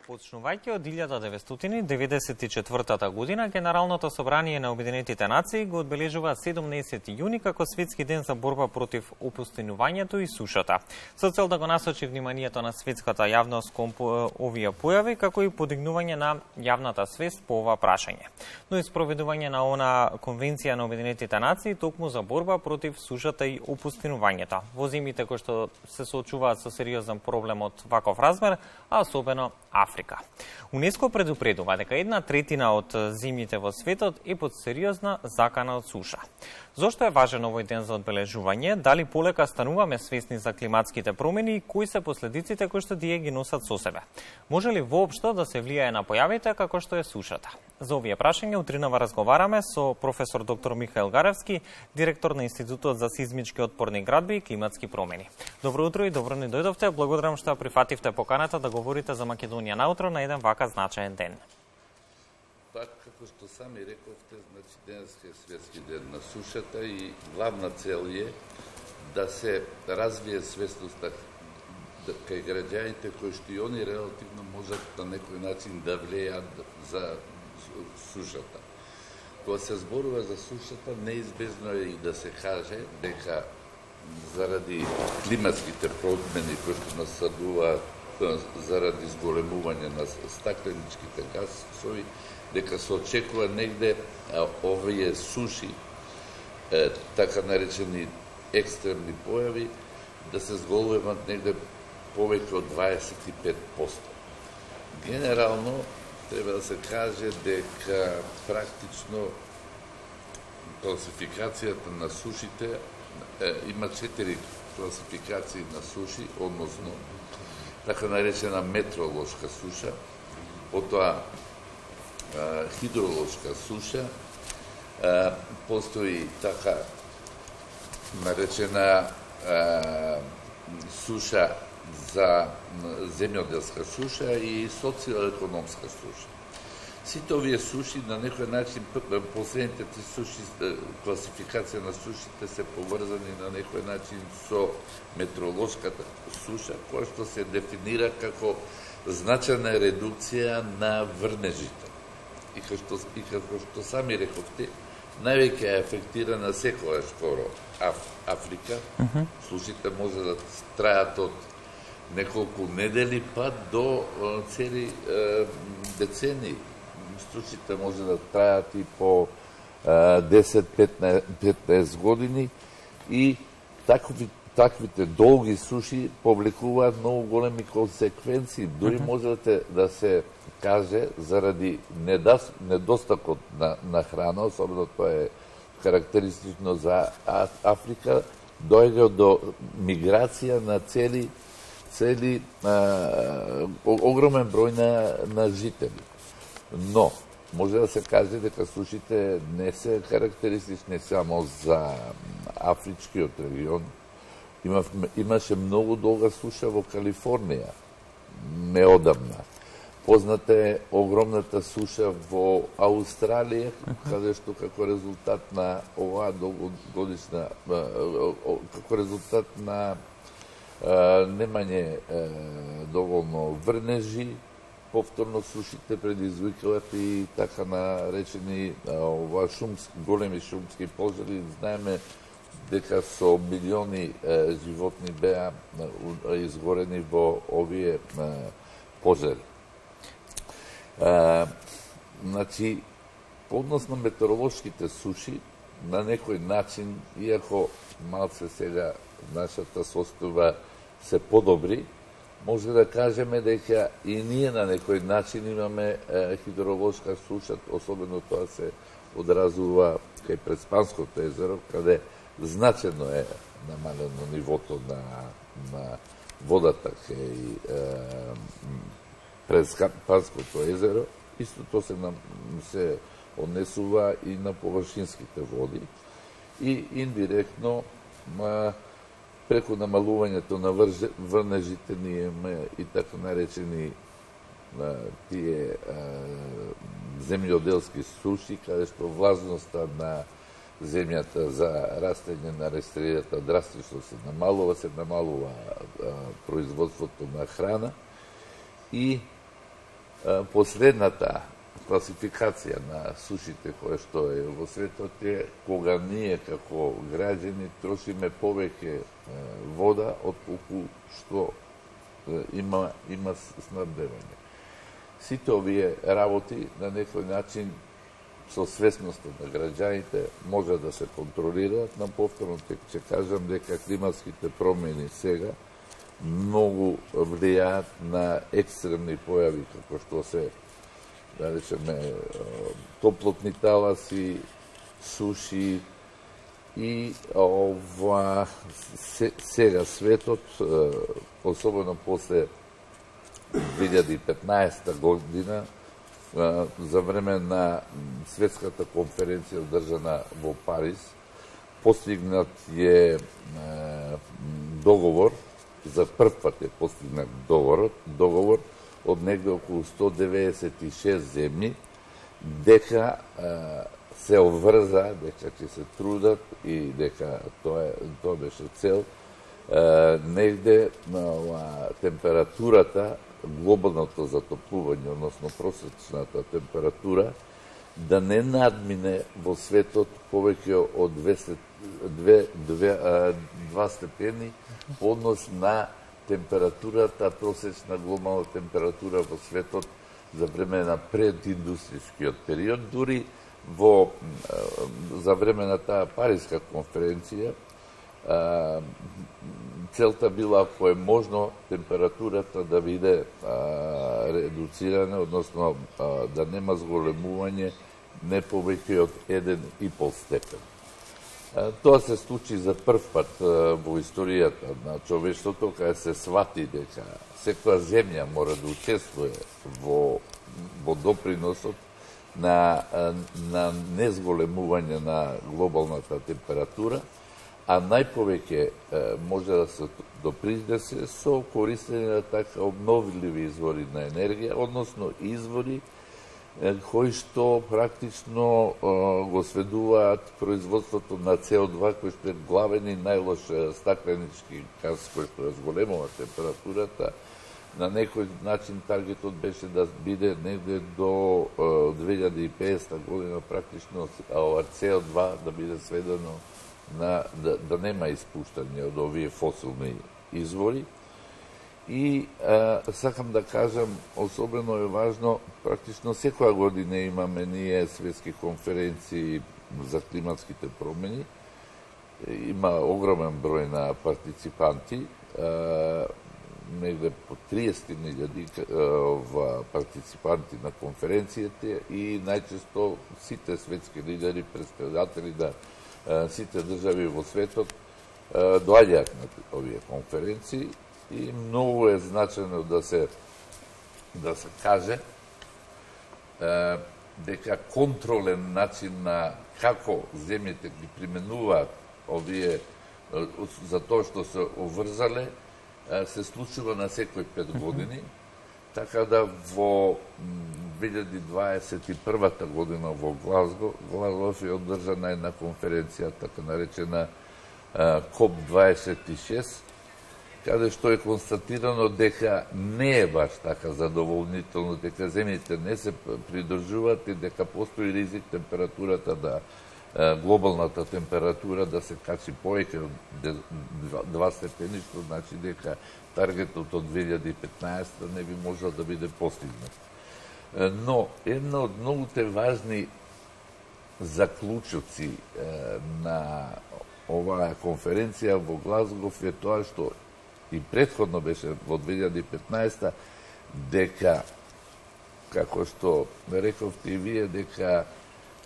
Почнувајќи од 1994 година, Генералното собрание на Обединетите нации го одбележува 17 јуни како Светски ден за борба против опустинувањето и сушата, со цел да го насочи вниманието на светската јавност кон овие појави, како и подигнување на јавната свест по ова прашање. Но и спроведување на она Конвенција на Обединетите нации токму за борба против сушата и опустинувањето во земјите кои што се соочуваат со сериозен проблем од ваков размер, а особено Африка. УНЕСКО предупредува дека 1/3 од земјите во светот е под сериозна закана од суша. Зошто е важен овој ден за одбележување? Дали полека стануваме свесни за климатските промени и кои се последиците кои што тие ги носат со себе? Може ли воопшто да се влијае на појавите како што е сушата? За овие прашања утринава разговараме со професор доктор Михаил Гаревски, директор на Институтот за сизмички отпорни градби и климатски промени. Добро утро и добро ни дојдовте. Благодарам што прифативте поканата да говорите за Македонија наутро на еден вака значаен ден. Така како што сами рековте, значи денес е светски ден на сушата и главна цел е да се развие свесноста кај граѓаните кои што и они релативно можат на некој начин да влијаат за сушата. Кога се зборува за сушата, неизбежно е и да се каже дека заради климатските промени кои што насадуваат заради зголемување на стакленичките гасови, дека се очекува негде овие суши, така наречени екстремни појави, да се зголемат негде повеќе од 25%. Генерално, треба да се каже дека практично класификацијата на сушите има 4 класификации на суши, односно така наречена метеоролошка суша, потоа хидролошка суша, постои така наречена суша за земјоделска суша и социјоекономска суша. Сите овие суши на некој начин, последните суши, класификација на сушите се поврзани на некој начин со метеоролошката суша, која што се дефинира како значајна редукција на врнежите. И како што сами рековте, највеќе е афектирана секоја скоро Африка. Сушите може да трајат од неколку недели па до цели децени. Сушите може да трајат и по 10-15 години и таквите долги суши повлекуваат многу големи консеквенции. Дури може да се каже заради недостакот на храна, особено тоа е карактеристично за Африка, дојде до миграција на цели огромен број на жители. Но, може да се каже дека сушите не се карактеристични само за афричкиот регион. Имаше многу долга суша во Калифорнија, неодамна. Позната е огромната суша во Аустралија, каде што како резултат на оваа долгогодишна, како резултат на немање доволно врнежи, повторно сушите предизвикалат и така наречени големи шумски пожари. Знаеме дека со милиони животни беа изгорени во овие пожари. Значи, по однос на метеоролошките суши, на некој начин, иако малце сега нашата состојба се подобри, може да кажеме дека и ние на некој начин имаме хидролошка суша, особено тоа се одразува кај Преспанското езеро, каде значено е намалено нивото на водата кај Преспанското езеро. Истото се однесува и на површинските води и индиректно преку намалувањето на врнежите ние имаме и така наречени тие земјоделски суши, каде што влажноста на земјата за растење на растенијата драстично се намалува производството на храна и последната класификација на сушите која што е во светот е кога ние како граѓани трошиме повеќе вода отколку што има снабдевање. Сите овие работи на некој начин со свесноста на граѓаните може да се контролираат. На повторно ќе кажам дека климатските промени сега многу влијаат на екстремни појави како што се, да речеме, топлотни таласи, суши и сега светот, особено после 2015 година, за време на светската конференција одржана во Париз, постигнат е договор, за прв пат е постигнат договор од негде околу 196 земји, дека се обврза, дека ќе се трудат и дека тоа беше цел, негде температурата, глобалното затоплување, односно просечната температура, да не надмине во светот повеќе од 2 степени по однос на температурата, просечна глобална температура во светот за време на прединдустријскиот период. Дури за време на таа Париска конференција, целта била, ако е можно, температурата да биде редуцирана, односно да нема зголемување не повеќе од 1,5 степен. Тоа се случи за прв пат во историјата на човештвото, каде се свати дека секоја земја мора да учествува во доприносот на незголемување на глобалната температура, а најповеќе може да се допринесе со користење на така обновливи извори на енергија, односно извори кои што практично го сведуваат производството на CO2, кој што е главен и најлош стакленички газ, кој што зголемува температурата. На некој начин таргетот беше да биде негде до 2050 година практично CO2 да биде сведено да нема испуштање од овие фосилни извори. И сакам да кажам, особено е важно, практично секоја година имаме ние светски конференции за климатските промени. Има огромен број на партиципанти, негде по 30.000 партиципанти на конференцијата и најчесто сите светски лидери, представители на сите држави во светот доаѓаат на овие конференции и многу е значено да се каже дека контролен начин на како земјите ги применуваат овие за тоа што се обврзале се случува на секој 5 години, така да во 2021 година во Глазго е одржана една конференција, така наречена COP26, каде што е констатирано дека не е баш така задоволнително, дека земјите не се придржуваат и дека постои ризик температурата глобалната температура да се качи повеќе од 2 степени, што значи дека таргетот од 2015 не би можел да биде постигнат. Но една од многуте важни заклучоци на оваа конференција во Глазгов е тоа што и претходно беше во 2015 дека, како што рековте и вие, дека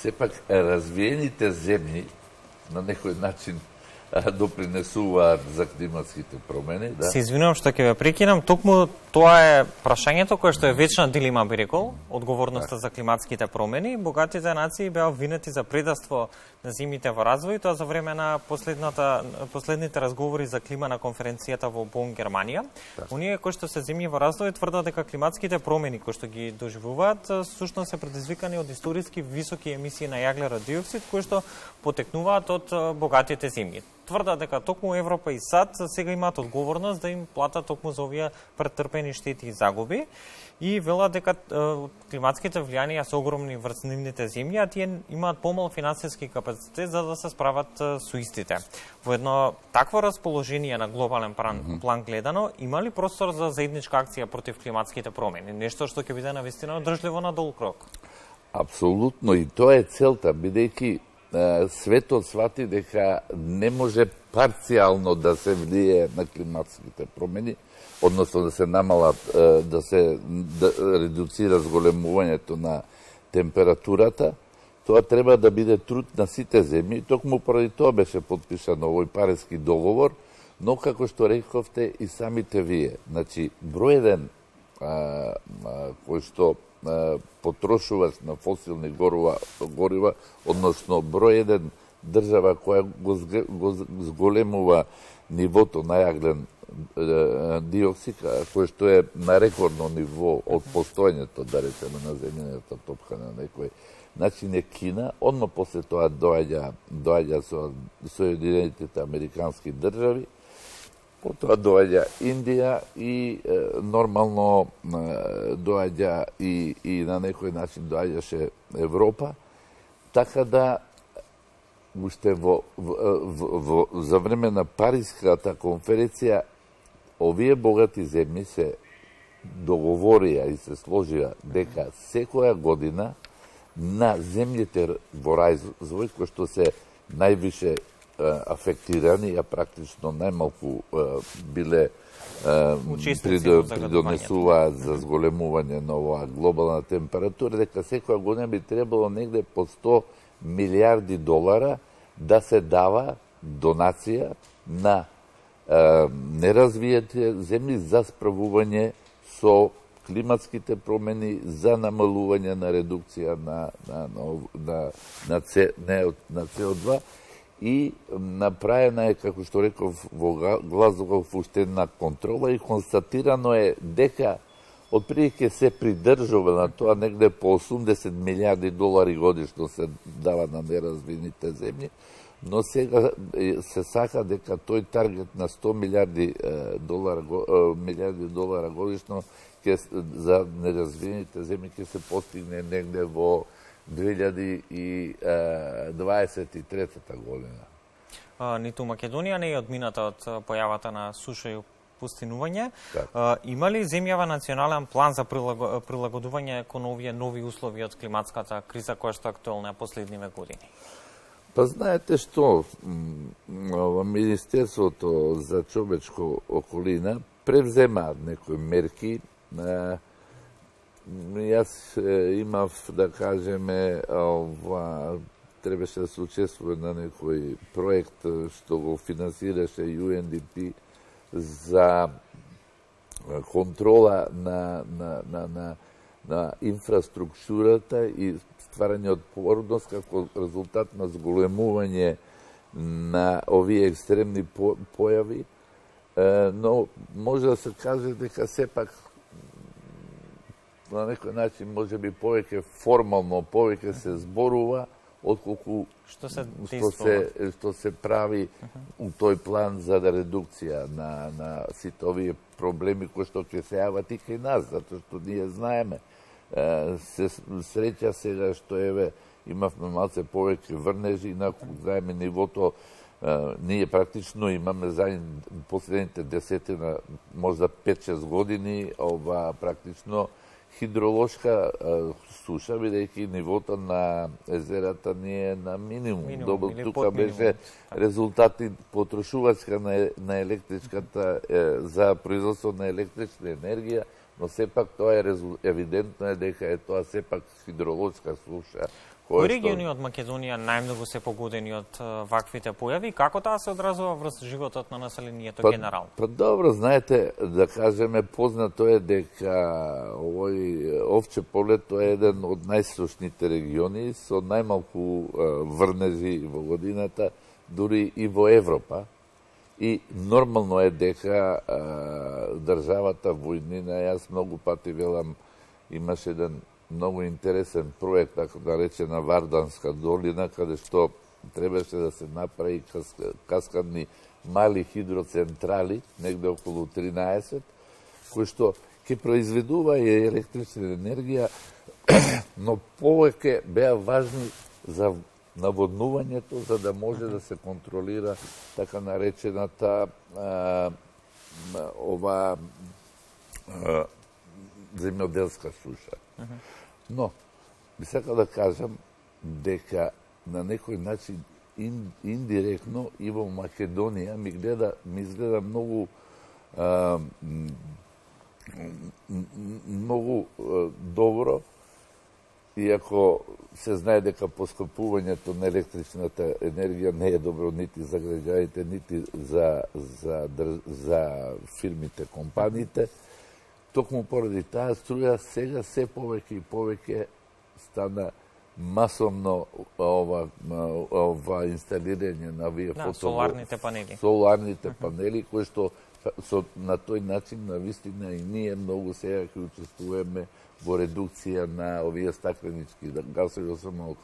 сепак развиените земји на некој начин допринесуваат за климатските промени. Да? Се извинувам што ќе ве прекинам, токму тоа е прашањето кое што е вечна дилема, би рекол, одговорноста за климатските промени. Богатите нации беа обвинети за предавство на земјите во развој, тоа за време на последните разговори за клима на конференцијата во Бон, Германија. Оние кои што се земји во развој тврдат дека климатските промени кои што ги доживуваат всушност се предизвикани од историски високи емисии на јаглерод диоксид кои што потекнуваат од богатите земји. тврдат дека токму Европа и САД сега имаат одговорност да им платат токму за овие претрпени штети и загуби. И велат дека климатските влијанија се огромни врз нивните земји, а тие имаат помал финансиски капацитет за да се справат со истите. Во едно такво расположение на глобален план гледано, има ли простор за заедничка акција против климатските промени? Нешто што ќе биде навистина одржливо на долг рок? Апсолутно, и тоа е целта, бидејќи светот свати дека не може парцијално да се влие на климатските промени, односно да се намалат, да се редуцира зголемувањето на температурата. Тоа треба да биде труд на сите земји, токму поради тоа беше подпишан овој Париски договор, но како што рековте и самите вие, значи број еден кој што потрошуваш на фосилни горива, односно број еден држава која го зголемува нивото на јаглен диоксид, кој што е на рекордно ниво од постоењето, да речеме, на земјината топка на некој начин е Кина, одма после тоа доаѓа со Соединетите Американски држави, потоа доаѓа Индија и нормално доаѓа и на некој начин доаѓаше Европа, така да уште за време на Париската конференција овие богати земји се договорија и се сложија дека секоја година на земјите во развој, кои што се највише афектирани, а практично најмалку биле придонесуваат за зголемување на оваа глобална температура, дека секоја година би требало негде по 100 милиарди долара да се дава донација на неразвиете земји за справување со климатските промени, за намалување на редукција на CO2 и направена е, како што реков, во Глазгоу уште една контрола и констатирано е дека отприлike се придржува на тоа, негде по 80 милиарди долари годишно се дава на неразвиените земји, но сега се сака дека тој таргет на 100 милиарди долара годишно за неразвиените земји ќе се постигне негде во 2023 година. Ниту Македонија не е одмината од појавата на суша и пустинување. Так. Има ли земјава национален план за прилагодување кон овие нови услови од климатската криза која што е актуелна последниве години? Па знаете што, Министерството за човечко околина превзема некои мерки. Јас имав, да кажеме, требаше да се учествува на некој проект што го финансираше UNDP за контрола на инфраструктурата и стварање отпорност како резултат на зголемување на овие екстремни појави, но може да се каже дека сепак на некој начин може би повеќе формално повеќе се зборува отколку што се прави у тој план за редукција на сите овие проблеми кои што ќе се јават и кај нас, затоа што ние знаеме. Се среќа сега што имавме малце повеќе врнежи, инаку знаеме нивото, ние практично имаме за последните десетина, можда 5-6 години, практично хидролошка суша, бидејќи нивото на езерата ни е на минимум. Тука беше резултати потрошувачка на електричката за производство на електрична енергија, но сепак тоа е евидентно е дека е тоа сепак хидролошка суша. Кои региони од Македонија најмногу се погодени од ваквите појави? Како таа се одразува врз животот на населението генерално? Па добро, знаете, да кажеме, познато е дека овој овче поле тоа е еден од најсушните региони со најмалку врнежи во годината, дури и во Европа. И нормално е дека државата војнина, јас многу пати велам, имаше еден многу интересен проект, така наречена Варданска долина, каде што требаше да се направи каскадни мали хидроцентрали, негде околу 13, кои што ќе произведува и електрична енергија, но повеќе беа важни за наводнувањето, за да може да се контролира така наречената земјоделска суша. Но, би сакал да кажам дека на некој начин индиректно и во Македонија ми изгледа многу добро, иако се знае дека поскапувањето на електричната енергија не е добро нити за граѓаните, нити за фирмите, компаниите. Токму поради таа струја сега се повеќе и повеќе стана масовно ова инсталирање на овие соларните панели, кои што на тој начин навистина и ние многу сега ќе учествуваме во редукција на овие стакленички гасови, особено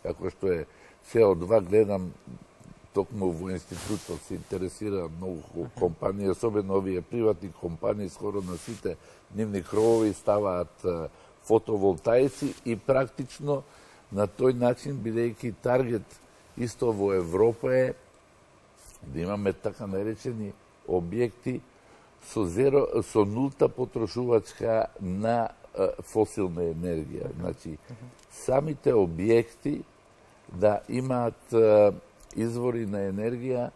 како што е CO2. Гледам токму во институтот се интересира многу компании, особено овие приватни компании, скоро на сите нивни кровови ставаат фотоволтаици и практично на тој начин, бидејќи таргет исто во Европа е да имаме така наречени објекти со нулта потрошувачка на фосилна енергија. Значи, самите објекти да имаат извори на енергија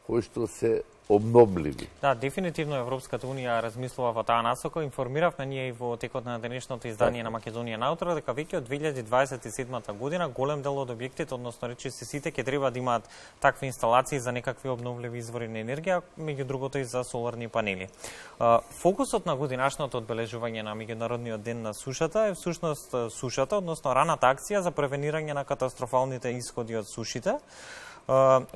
кои што се обновливи. Да, дефинитивно Европската Унија размислува во таа насока. Информиравме ние и во текот на денешното издание на Македонија наутро дека веќе од 2027 година голем дел од објектите, односно речиси сите, ќе треба да имаат такви инсталации за некакви обновливи извори на енергија, меѓу другото и за соларни панели. Фокусот на годинашното одбележување на меѓународниот ден на сушата е всушност сушата, односно раната акција за превенирање на катастрофалните исходи од сушите.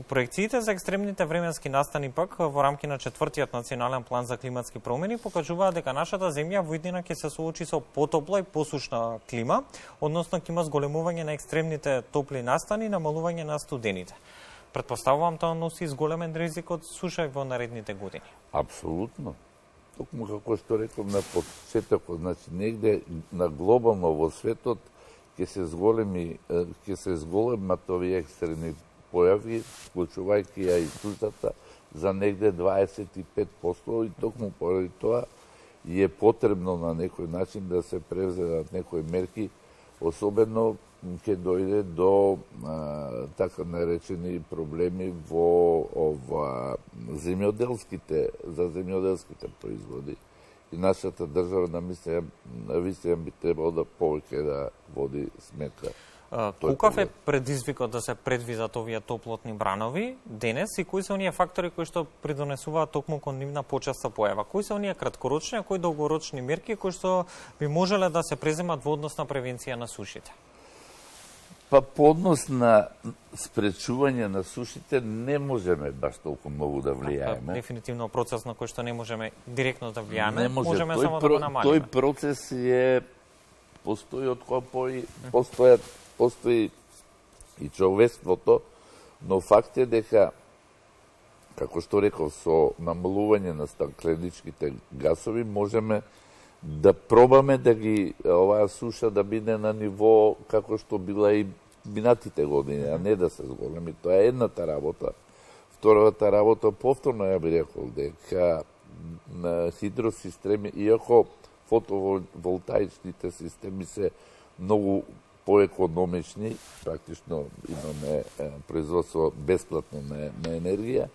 Проекциите за екстремните временски настани пак во рамки на 4-тиот национален план за климатски промени покажуваат дека нашата земја во иднина ќе се соочи со потопла и посушна клима, односно ќе има зголемување на екстремните топли настани и намалување на студените. Претпоставувам тоа носи зголемен ризик од суша во наредните години. Апсолутно. Токму како што реков на почетокот, значи негде на глобално во светот ќе се зголемат овие екстремни појави, вклучувајќи ја и сушата, за негде 25%, и токму поради тоа е потребно на некој начин да се превземат некои мерки, особено ќе дојде до така наречени проблеми во земјоделските производи. И нашата држава, навистина би требало да повеќе да води сметка. Колкав е предизвикот да се предвидат овие топлотни бранови денес и кои се оние фактори кои што придонесуваат токму кон нивна почеста појава? Кои се оние краткорочни, а кои долгорочни мерки кои што би можеле да се преземат во однос на превенција на сушите? Па по однос на спречување на сушите не можеме баш толку многу да влијаеме. Дефинитивно процес на кој што не можеме директно да влијаеме, можеме само да го намалиме. Тој процес постои од кога постои и човеството, но факт е дека, како што реков, со намалување на стакленичките гасови можеме да пробаме да ги оваа суша да биде на ниво како што била и минатите години, а не да се зголеми. Тоа е едната работа. Втората работа, повторно ја би рекол дека на хидросистеми, иако фотоволтаичните системи се многу поекономични, практично имаме производство бесплатно на енергија,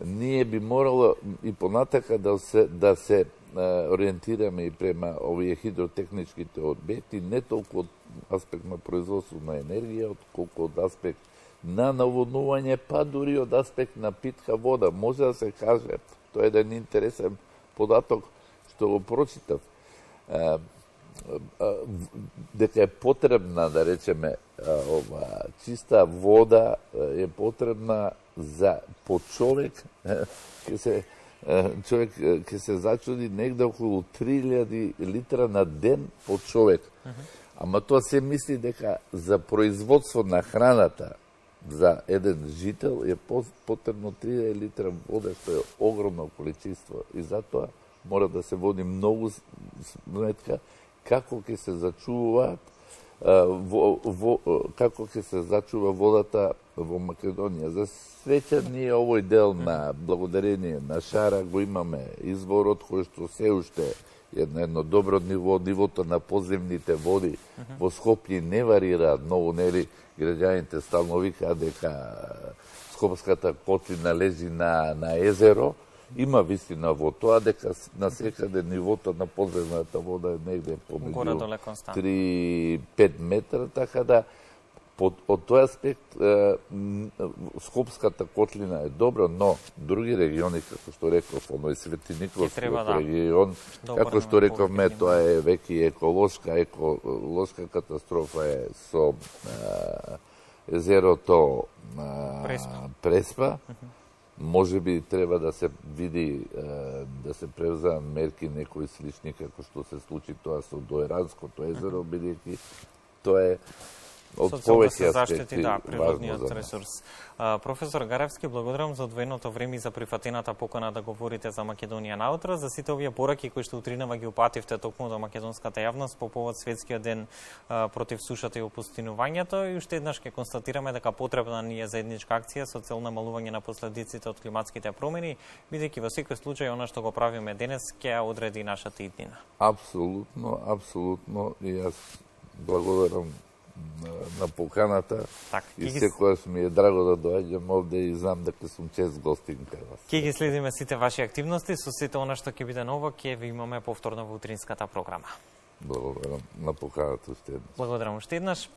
ние би морало и понатака да се ориентираме и према овие хидротехничките објекти, не толку од аспект на производство на енергија, колку од аспект на наводнување, па дури од аспект на питка вода. Може да се каже, тоа е еден интересен податок што го прочитав, дека е потребна, да речеме, чиста вода е потребна за по човек, човек ќе се зачуди негде околу 3000 литра на ден по човек. Ама тоа се мисли дека за производство на храната за еден жител е потребно 3 литра вода, што е огромно количество. И затоа мора да се води многу сметка како ќе се зачуваат како ќе се зачува водата во Македонија. За среќа ние овој дел на благодарение на Шара го имаме изворот кој што се уште е на едно добро ниво. Нивото на подземните води во Скопје не варираат многу, нели граѓаните стално викаат дека Скопската котлина лежи на езеро. Има вистина во тоа дека на секаде нивото на подземната вода е негде помеѓу 3-5 метра, така да од тој аспект Скопската котлина е добра, но други региони, како што реков, оној Свети Николскиот регион, како што рековме, тоа е веќе еколошка катастрофа е со езерото Преспа. Може би треба да се види, да се превземат мерки некои слични како што се случи тоа со Доеранското езеро, бидејќи тоа е од повеќе аспекти природниот ресурс. Професор Гаревски, благодарам за одвоеното време и за прифатената покана да говорите за Македонија наутро, за сите овие пораки кои што утринава ги упативте токму до македонската јавност по повод светскиот ден против сушата и опустинувањето, и уште еднаш ќе констатираме дека потребна ни е заедничка акција со цел намалување на последиците од климатските промени, бидејќи во секој случај она што го правиме денес ќе одреди нашата иднина. Апсолутно, и јас благодарам на поканата, и секојаш ми е драго да доаѓам овде и знам дека сум чест гостин кај вас. Ќе ги следиме сите ваши активности, со сите она што ќе биде ново, ќе ви имаме повторно во утринската програма. Благодарам на поканата уште еднаш. Благодарам уште еднаш.